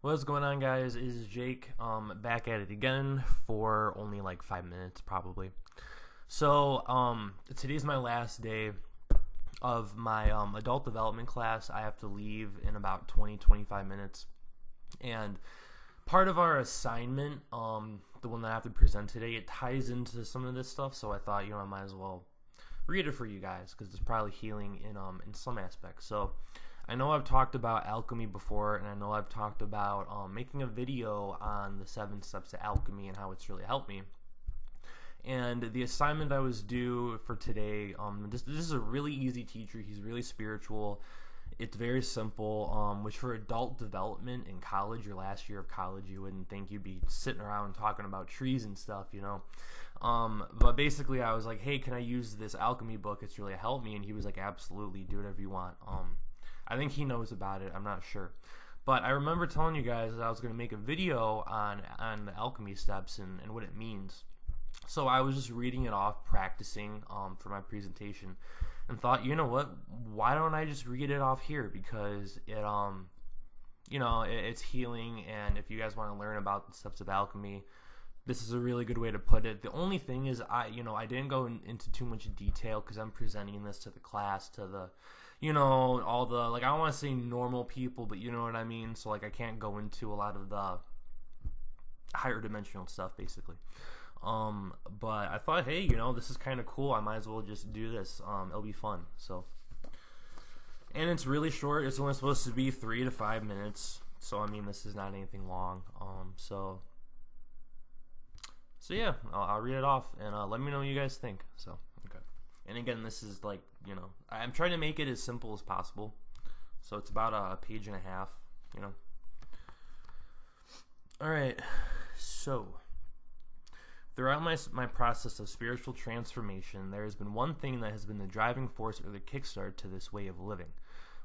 What's going on, guys? Is Jake back at it again for only like 5 minutes probably. So today's my last day of my adult development class. I have to leave in about 20-25 minutes, and part of our assignment, the one that I have to present today, it ties into some of this stuff. So I thought, I might as well read it for you guys because it's probably healing in some aspects. So I know I've talked about alchemy before, and I know I've talked about making a video on the 7 steps to alchemy and how it's really helped me. And the assignment I was due for today, this is a really easy teacher. He's really spiritual. It's very simple, which for adult development in college, your last year of college, you wouldn't think you'd be sitting around talking about trees and stuff, But basically, I was like, hey, can I use this alchemy book? It's really helped me. And he was like, absolutely, do whatever you want. I think he knows about it. I'm not sure. But I remember telling you guys that I was going to make a video on the alchemy steps and what it means. So I was just reading it off, practicing for my presentation, and thought, you know what? Why don't I just read it off here? Because it's healing, and if you guys want to learn about the steps of alchemy, this is a really good way to put it. The only thing is, I didn't go into too much detail because I'm presenting this to the class, to the all the, I don't want to say normal people, but you know what I mean? So, I can't go into a lot of the higher dimensional stuff, basically. But I thought, hey, this is kind of cool. I might as well just do this. It'll be fun. So, and it's really short. It's only supposed to be 3 to 5 minutes. So, this is not anything long. So yeah, I'll read it off, and let me know what you guys think. So, okay. And again, this is I'm trying to make it as simple as possible. So it's about a page and a half, All right. So throughout my process of spiritual transformation, there has been one thing that has been the driving force or the kickstart to this way of living.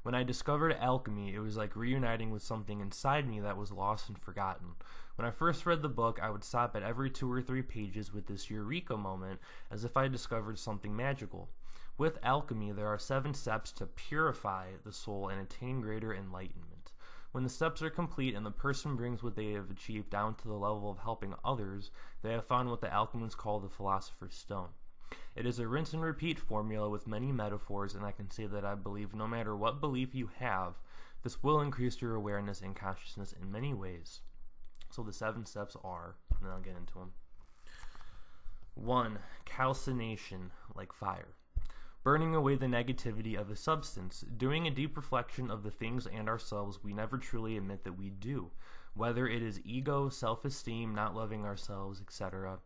When I discovered alchemy, it was like reuniting with something inside me that was lost and forgotten. When I first read the book, I would stop at every 2 or 3 pages with this eureka moment, as if I discovered something magical. With alchemy, there are 7 steps to purify the soul and attain greater enlightenment. When the steps are complete and the person brings what they have achieved down to the level of helping others, they have found what the alchemists call the Philosopher's Stone. It is a rinse and repeat formula with many metaphors, and I can say that I believe no matter what belief you have, this will increase your awareness and consciousness in many ways. So the 7 steps are, and then I'll get into them. 1. Calcination, like fire. Burning away the negativity of a substance, doing a deep reflection of the things and ourselves we never truly admit that we do, whether it is ego, self-esteem, not loving ourselves, etc.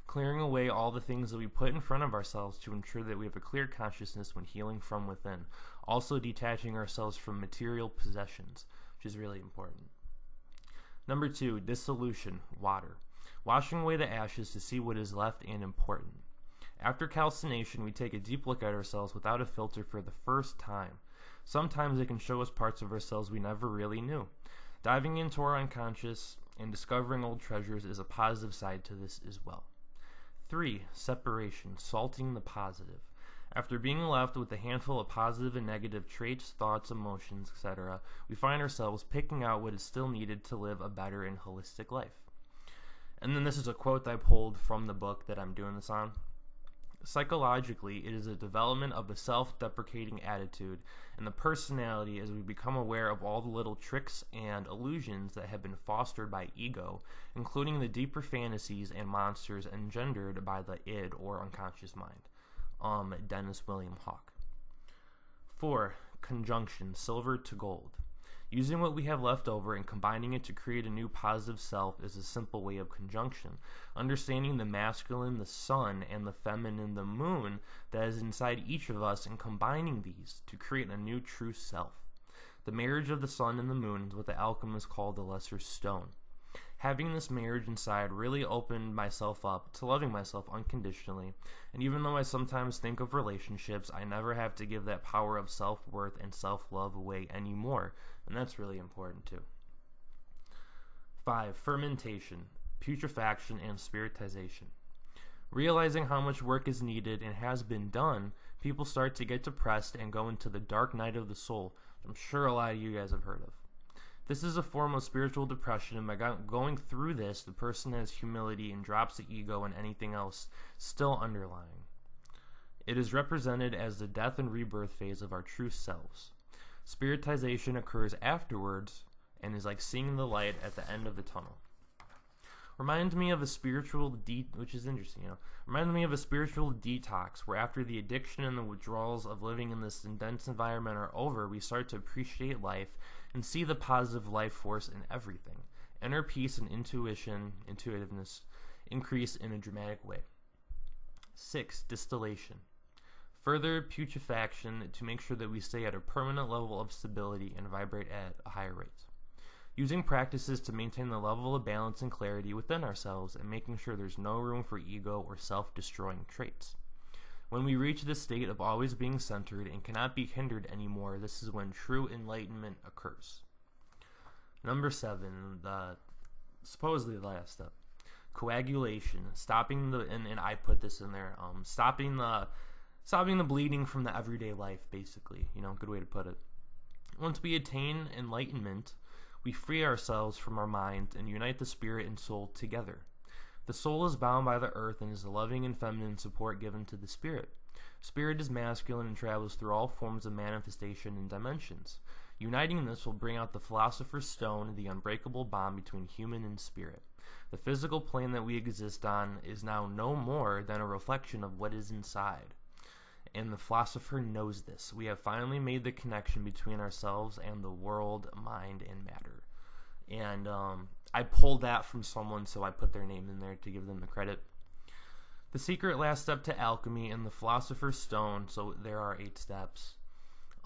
Clearing away all the things that we put in front of ourselves to ensure that we have a clear consciousness when healing from within. Also detaching ourselves from material possessions, which is really important. Number 2, dissolution, water. Washing away the ashes to see what is left and important. After calcination, we take a deep look at ourselves without a filter for the first time. Sometimes it can show us parts of ourselves we never really knew. Diving into our unconscious and discovering old treasures is a positive side to this as well. 3. Separation, salting the positive. After being left with a handful of positive and negative traits, thoughts, emotions, etc., we find ourselves picking out what is still needed to live a better and holistic life. And then this is a quote that I pulled from the book that I'm doing this on. Psychologically, it is a development of the self-deprecating attitude and the personality as we become aware of all the little tricks and illusions that have been fostered by ego, including the deeper fantasies and monsters engendered by the id or unconscious mind. Dennis William Hawke. 4. Conjunction, silver to gold. Using what we have left over and combining it to create a new positive self is a simple way of conjunction. Understanding the masculine, the sun, and the feminine, the moon, that is inside each of us, and combining these to create a new true self. The marriage of the sun and the moon is what the alchemists call the lesser stone. Having this marriage inside really opened myself up to loving myself unconditionally, and even though I sometimes think of relationships, I never have to give that power of self-worth and self-love away anymore, and that's really important too. 5. Fermentation, putrefaction, and spiritization. Realizing how much work is needed and has been done, people start to get depressed and go into the dark night of the soul, which I'm sure a lot of you guys have heard of. This is a form of spiritual depression, and by going through this, the person has humility and drops the ego and anything else still underlying. It is represented as the death and rebirth phase of our true selves. Spiritization occurs afterwards and is like seeing the light at the end of the tunnel. Reminds me of a spiritual which is interesting, reminds me of a spiritual detox where after the addiction and the withdrawals of living in this dense environment are over, we start to appreciate life and see the positive life force in everything. Inner peace and intuitiveness increase in a dramatic way. 6. Distillation. Further putrefaction to make sure that we stay at a permanent level of stability and vibrate at a higher rate. Using practices to maintain the level of balance and clarity within ourselves and making sure there's no room for ego or self-destroying traits. When we reach this state of always being centered and cannot be hindered anymore, this is when true enlightenment occurs. Number 7, supposedly the last step. Coagulation, stopping the, and I put this in there, stopping the bleeding from the everyday life, basically, good way to put it. Once we attain enlightenment, we free ourselves from our mind and unite the spirit and soul together. The soul is bound by the earth and is the loving and feminine support given to the spirit. Spirit is masculine and travels through all forms of manifestation and dimensions. Uniting this will bring out the philosopher's stone, the unbreakable bond between human and spirit. The physical plane that we exist on is now no more than a reflection of what is inside. And the philosopher knows this. We have finally made the connection between ourselves and the world, mind, and matter. And I pulled that from someone, so I put their name in there to give them the credit. The secret last step to alchemy and the philosopher's stone, so there are 8 steps.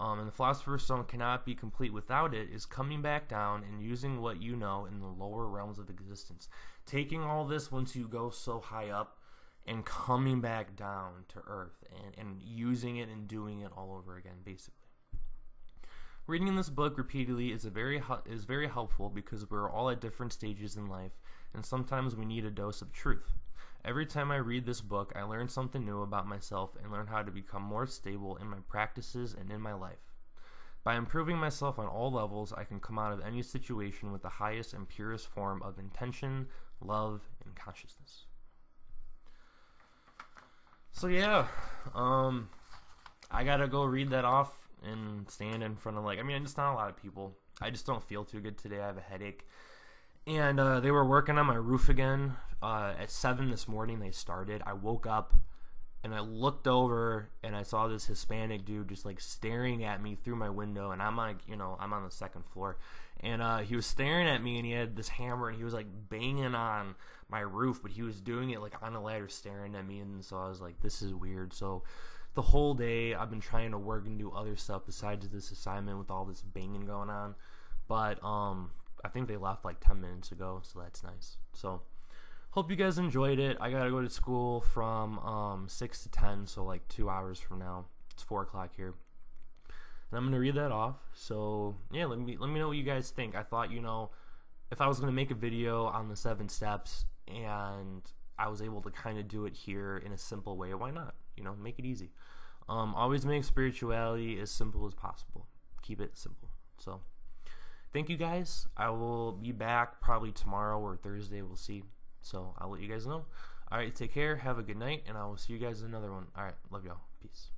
And the philosopher's stone cannot be complete without it, is coming back down and using what you know in the lower realms of existence. Taking all this once you go so high up, and coming back down to earth and using it and doing it all over again, basically. Reading this book repeatedly is very helpful because we're all at different stages in life, and sometimes we need a dose of truth. Every time I read this book, I learn something new about myself and learn how to become more stable in my practices and in my life. By improving myself on all levels, I can come out of any situation with the highest and purest form of intention, love, and consciousness. So yeah, I gotta go read that off and stand in front of just not a lot of people. I just don't feel too good today. I have a headache. And they were working on my roof again. At 7 this morning they started. I woke up and I looked over and I saw this Hispanic dude just staring at me through my window, and I'm I'm on the 2nd floor. And he was staring at me and he had this hammer and he was banging on my roof, but he was doing it on a ladder staring at me, and so I was like, this is weird. So the whole day I've been trying to work and do other stuff besides this assignment with all this banging going on. But I think they left 10 minutes ago, so that's nice. So hope you guys enjoyed it. I gotta go to school from 6 to 10, so 2 hours from now. It's 4 o'clock here. And I'm gonna read that off. So yeah, let me know what you guys think. I thought, if I was gonna make a video on the 7 steps and I was able to kind of do it here in a simple way, why not? Make it easy. Always make spirituality as simple as possible. Keep it simple. So thank you guys. I will be back probably tomorrow or Thursday. We'll see. So I'll let you guys know. All right, take care. Have a good night, and I will see you guys in another one. All right, love y'all. Peace.